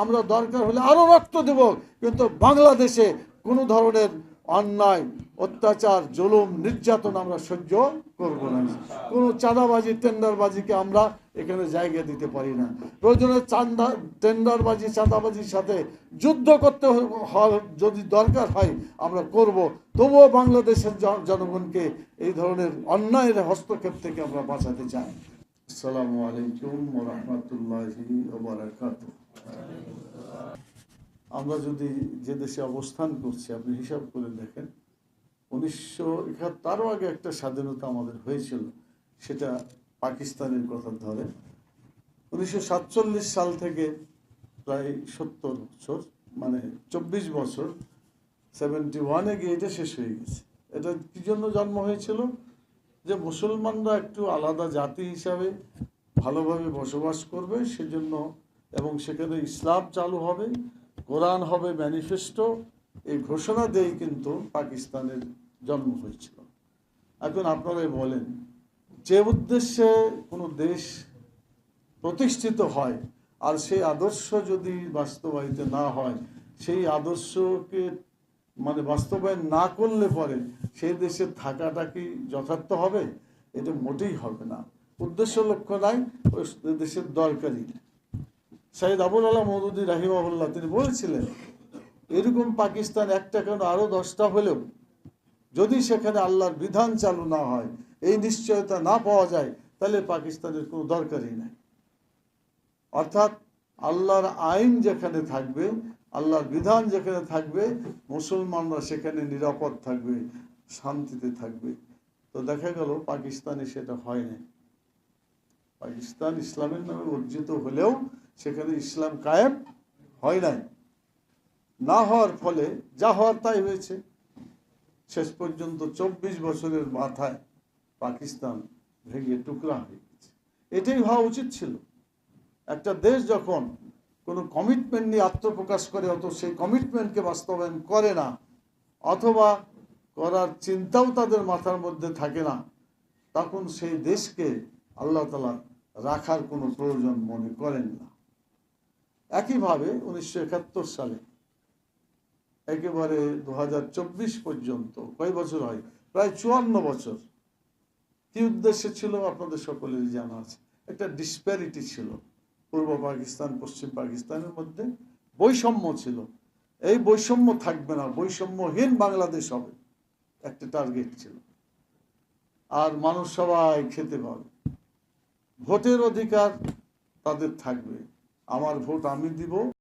আমরা দরকার হলে আরও রক্ত দেব, কিন্তু বাংলাদেশে কোনো ধরনের অন্যায়, অত্যাচার, জুলুম, নির্যাতন আমরা সহ্য করব না। কোনো চাঁদাবাজি, টেন্ডারবাজিকে আমরা এখানে জায়গা দিতে পারি না। প্রয়োজনে টেন্ডারবাজি, চাঁদাবাজির সাথে যুদ্ধ করতে যদি দরকার হয় আমরা করব, তবুও বাংলাদেশের জনগণকে এই ধরনের অন্যায়ের হস্তক্ষেপ থেকে আমরা বাঁচাতে চাই। আসসালামু আলাইকুম ওয়া রাহমাতুল্লাহি ওয়া বারাকাতুহু। আমরা যদি যে দেশে অবস্থান করছি, আপনি হিসাব করে দেখেন, 1971 তারও আগে একটা স্বাধীনতা আমাদের হয়েছিল, সেটা পাকিস্তানের কথা ধরে 1947 সাল থেকে প্রায় 70 বছর, মানে 24 বছর, 71-এ গিয়ে এটা শেষ হয়ে গেছে। এটা কি জন্য জন্ম হয়েছিল? যে মুসলমানরা একটু আলাদা জাতি হিসাবে ভালোভাবে বসবাস করবে সেজন্য, এবং সেখানে ইসলাম চালু হবে, কোরআন হবে ম্যানিফেস্টো, এই ঘোষণা দিয়েই কিন্তু পাকিস্তানের জন্ম হয়েছিল। এখন আপনারাই বলেন, যে উদ্দেশ্যে কোনো দেশ প্রতিষ্ঠিত হয় আর সেই আদর্শ যদি বাস্তবায়িত না হয়, সেই আদর্শকে মানে বাস্তবায়ন না করলে পরে সেই দেশে থাকাটা কি যথার্থ হবে? এটা মোটেই হবে না। উদ্দেশ্য লক্ষ্য নাই, ওই দেশের দরকারই। সাইদ আবুল আলা মওদুদী রাহিমাহুল্লাহ তিনি বলেছিলেন, এরকম পাকিস্তান একটা কেন আরো 10টা হলেও যদি সেখানে আল্লাহর বিধান চালু না হয়, এই নিশ্চয়তা না পাওয়া যায়, তাহলে পাকিস্তানের কোনো দরকারই নাই। অর্থাৎ আল্লাহর আইন যেখানে থাকবে, আল্লাহর বিধান যেখানে থাকবে, মুসলমানরা সেখানে নিরাপদ থাকবে, শান্তিতে থাকবে। তো দেখা গেল পাকিস্তানে সেটা হয় না। পাকিস্তান ইসলামের নামে অর্জিত হলেও সেখানে ইসলাম কায়েম হয় নাই। না হওয়ার ফলে যা হওয়ার তাই হয়েছে। শেষ পর্যন্ত 24 বছরের মাথায় পাকিস্তান ভেঙে টুকরা হয়ে গেছে। এটাই হওয়া উচিত ছিল। একটা দেশ যখন কোনো কমিটমেন্ট নিয়ে আত্মপ্রকাশ করে, অত সেই কমিটমেন্টকে বাস্তবায়ন করে না, অথবা করার চিন্তাও তাদের মাথার মধ্যে থাকে না, তখন সেই দেশকে আল্লাহ তাআলা রাখার কোনো প্রয়োজন মনে করেন না। একইভাবে 1971 সালে একেবারে 2024 পর্যন্ত কয় বছর হয়? প্রায় 54 বছর। কি উদ্দেশ্যে ছিল আপনাদের সকলেরই জানা আছে। একটা ডিসপ্যারিটি ছিল, পূর্ব পাকিস্তান পশ্চিম পাকিস্তানের মধ্যে বৈষম্য ছিল। এই বৈষম্য থাকবে না, বৈষম্যহীন বাংলাদেশ হবে, একটা টার্গেট ছিল। আর মানুষ সবাই খেতে পাবে, ভোটের অধিকার তাদের থাকবে, আমার ভোট আমি দিব,